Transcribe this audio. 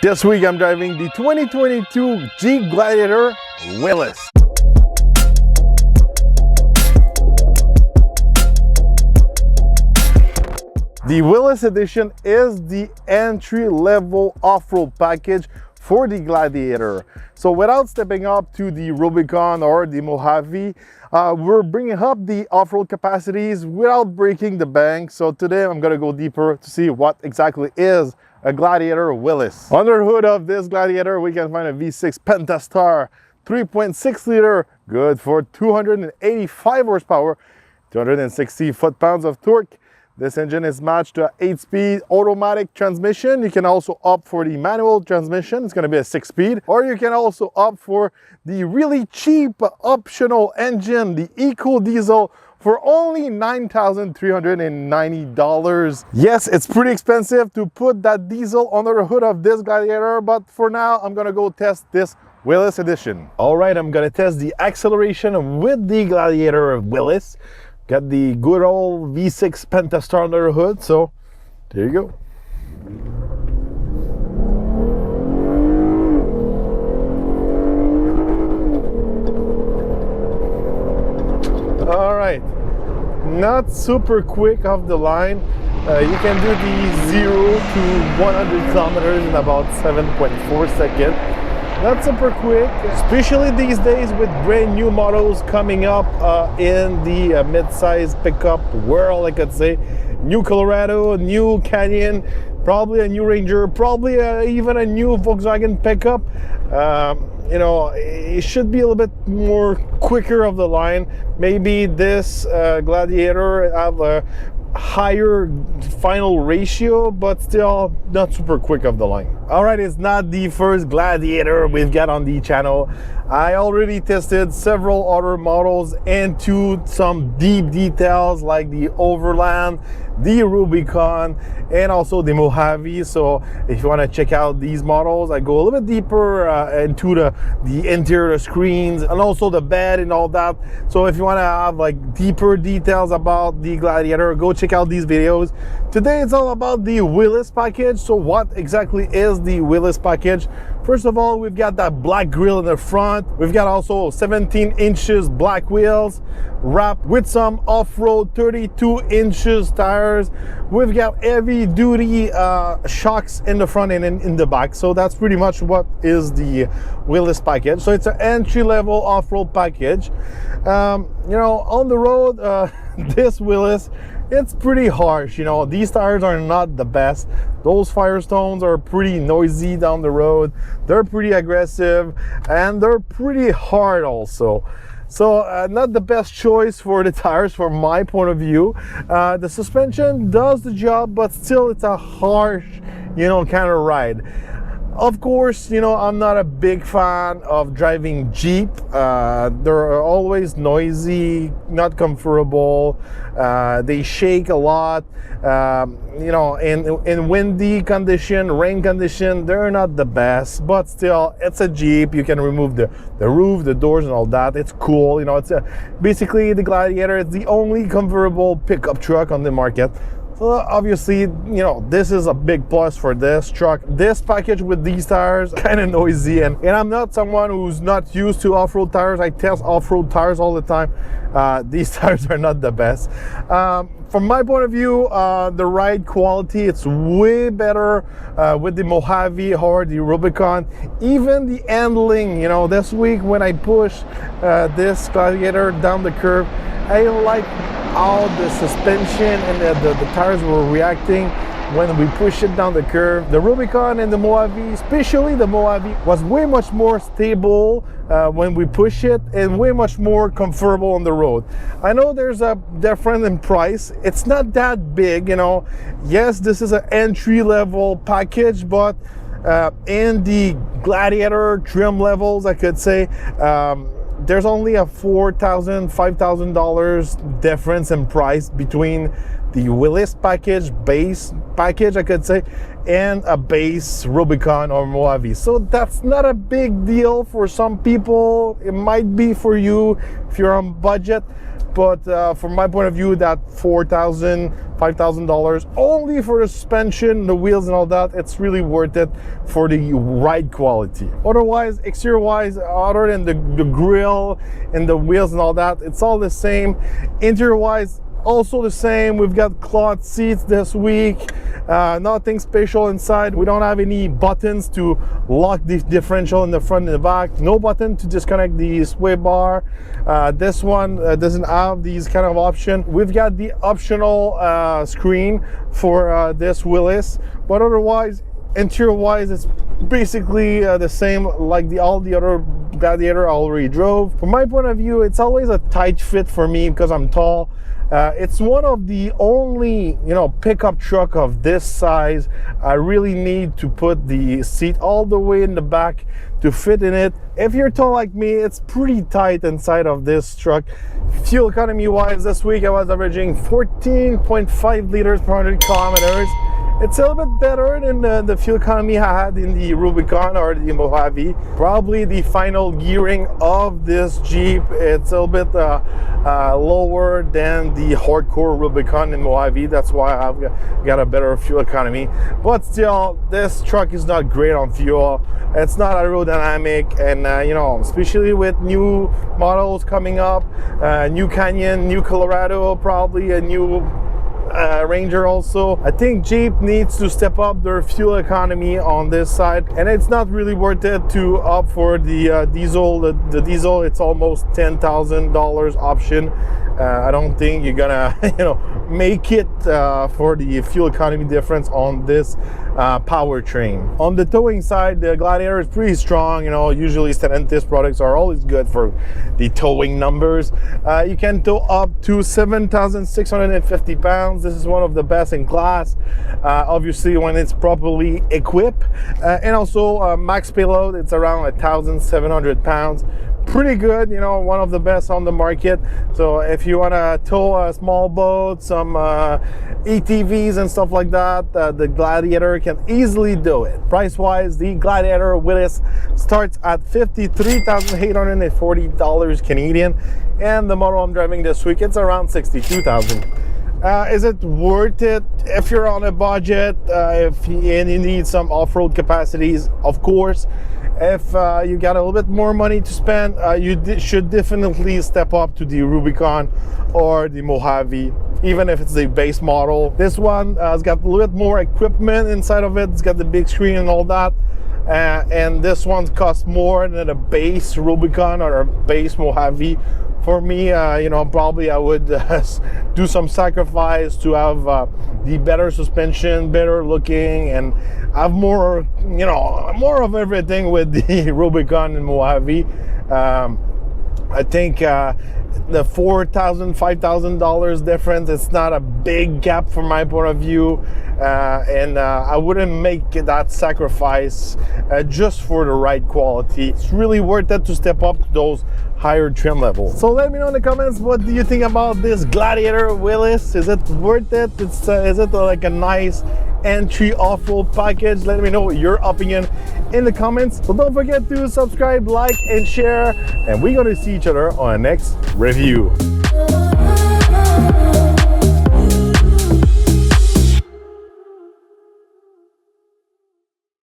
This week I'm driving the 2022 Jeep Gladiator Willys. The Willys edition is the entry-level off-road package for the Gladiator. So without stepping up to the Rubicon or the Mojave, we're bringing up the off-road capacities without breaking the bank. So today I'm gonna go deeper to see what exactly is a Gladiator Willys. Under the hood of this Gladiator, we can find a V6 Pentastart, 3.6 liter, good for 285 horsepower, 260 foot-pounds of torque. This engine is matched to an 8-speed automatic transmission. You can also opt for the manual transmission. It's going to be a 6-speed. Or you can also opt for the really cheap optional engine, the Eco Diesel, for only $9,390. Yes, it's pretty expensive to put that diesel under the hood of this Gladiator, but for now, I'm going to go test this Willys edition. All right, I'm going to test the acceleration with the Gladiator Willys. Got the good old V6 Pentastart under the hood, so there you go. All right, not super quick off the line. You can do the 0 to 100 kilometers in about 7.4 seconds. Not super quick, especially these days with brand new models coming up in the mid-size pickup world, I could say. New Colorado, new Canyon, probably a new Ranger, probably even a new Volkswagen pickup. You know, it should be a little bit more quicker of the line. Maybe this Gladiator have a higher final ratio, but still not super quick of the line. All right, it's not the first Gladiator we've got on the channel. I already tested several other models into some deep details like the Overland, the Rubicon, and also the Mojave. So if you want to check out these models, I go a little bit deeper into the interior screens and also the bed and all that. So if you want to have like deeper details about the Gladiator, go check out these videos. Today it's all about the Willys package. So what exactly is the Willys package? First of all, we've got that black grille in the front. We've got also 17 inches black wheels wrapped with some off-road 32 inches tires. We've got heavy duty shocks in the front and in the back. So that's pretty much what is the Willys package. So it's an entry-level off-road package. You know, on the road, this Willys, it's pretty harsh. You know, these tires are not the best. Those Firestones are pretty noisy down the road. They're pretty aggressive and they're pretty hard also. So not the best choice for the tires from my point of view. The suspension does the job, but still it's a harsh, you know, kind of ride. Of course, you know, I'm not a big fan of driving Jeep. They're always noisy, not comfortable. They shake a lot. You know, in windy condition, rain condition, they're not the best. But still, it's a Jeep. You can remove the roof, the doors, and all that. It's cool. You know, it's basically the Gladiator. It's the only convertible pickup truck on the market. So obviously, you know, this is a big plus for this truck. This package with these tires, kind of noisy, and I'm not someone who's not used to off-road tires. I test off-road tires all the time. These tires are not the best. From my point of view, the ride quality, it's way better with the Mojave or the Rubicon. Even the handling, you know, this week when I pushed this Gladiator down the curve, I like how the suspension and the tires were reacting when we push it down the curve. The Rubicon and the Mojave, especially the Mojave, was way much more stable when we push it and way much more comfortable on the road. I know there's a difference in price. It's not that big, you know. Yes, this is an entry-level package, but in the Gladiator trim levels, I could say, there's only a $4,000, $5,000 difference in price between the Willys package, base package, I could say, and a base Rubicon or Mojave. So that's not a big deal for some people. It might be for you if you're on budget. but from my point of view, that $4,000, $5,000 only for the suspension, the wheels and all that, it's really worth it for the ride quality. Otherwise, exterior wise, other than the grill and the wheels and all that, it's all the same. Interior wise, also the same. We've got cloth seats this week. Nothing special inside. We don't have any buttons to lock the differential in the front and the back. No button to disconnect the sway bar. This one doesn't have these kind of option. We've got the optional screen for this Willys, but otherwise, interior wise, it's basically the same like all the other Gladiator I already drove. From my point of view, it's always a tight fit for me because I'm tall. It's one of the only, pickup truck of this size. I really need to put the seat all the way in the back to fit in it. If you're tall like me, it's pretty tight inside of this truck. Fuel economy wise, this week I was averaging 14.5 liters per 100 kilometers. It's a little bit better than the fuel economy I had in the Rubicon or the Mojave. Probably the final gearing of this Jeep, it's a little bit lower than the hardcore Rubicon in Mojave. That's why I've got a better fuel economy. But still, this truck is not great on fuel. It's not aerodynamic, and especially with new models coming up, new Canyon, new Colorado, probably a new Ranger also. I think Jeep needs to step up their fuel economy on this side, and it's not really worth it to opt for the diesel. The diesel, it's almost $10,000 option. I don't think you're gonna make it for the fuel economy difference on this powertrain. On the towing side, the Gladiator is pretty strong. Usually Stellantis products are always good for the towing numbers. You can tow up to 7,650 pounds. This is one of the best in class, obviously when it's properly equipped. And also max payload, it's around 1,700 pounds. Pretty good, one of the best on the market. So if you want to tow a small boat, some ATVs and stuff like that, the Gladiator can easily do it. Price wise, the Gladiator Willys starts at $53,840 Canadian, and the model I'm driving this week, it's around $62,000. Is it worth it if you're on a budget, and you need some off-road capacities? Of course. If you got a little bit more money to spend, you should definitely step up to the Rubicon or the Mojave, even if it's the base model. This one has got a little bit more equipment inside of it. It's got the big screen and all that. And this one costs more than a base Rubicon or a base Mojave. For me, probably I would do some sacrifice to have the better suspension, better looking, and have more, more of everything with the Rubicon and Mojave. I think the $4,000, $5,000 difference, it's not a big gap from my point of view. And I wouldn't make that sacrifice just for the right quality. It's really worth it to step up to those higher trim levels. So let me know in the comments, what do you think about this Gladiator Willys? Is it worth it? Is it like a nice entry off-road package? Let me know your opinion in the comments. So don't forget to subscribe, like, and share, and we're gonna see each other on the next review.